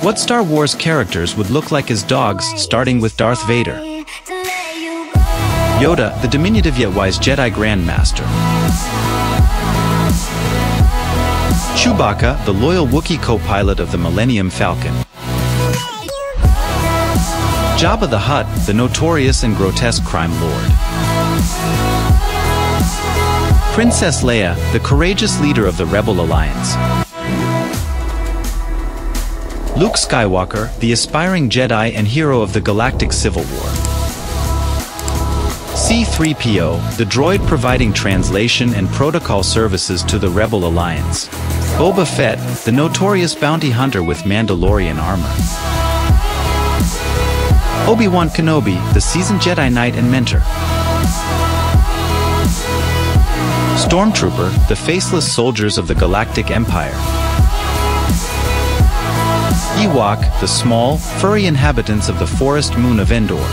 What Star Wars characters would look like as dogs, starting with Darth Vader? Yoda, the diminutive yet wise Jedi Grandmaster. Chewbacca, the loyal Wookiee co-pilot of the Millennium Falcon. Jabba the Hutt, the notorious and grotesque crime lord. Princess Leia, the courageous leader of the Rebel Alliance. Luke Skywalker, the aspiring Jedi and hero of the Galactic Civil War. C-3PO, the droid providing translation and protocol services to the Rebel Alliance. Boba Fett, the notorious bounty hunter with Mandalorian armor. Obi-Wan Kenobi, the seasoned Jedi Knight and mentor. Stormtrooper, the faceless soldiers of the Galactic Empire. Ewok, the small, furry inhabitants of the forest moon of Endor.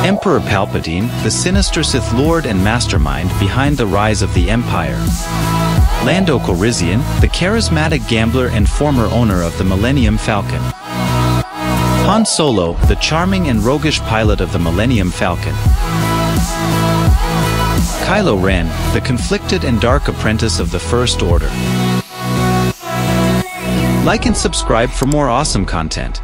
Emperor Palpatine, the sinister Sith Lord and mastermind behind the rise of the Empire. Lando Calrissian, the charismatic gambler and former owner of the Millennium Falcon. Han Solo, the charming and roguish pilot of the Millennium Falcon. Kylo Ren, the conflicted and dark apprentice of the First Order. Like and subscribe for more awesome content.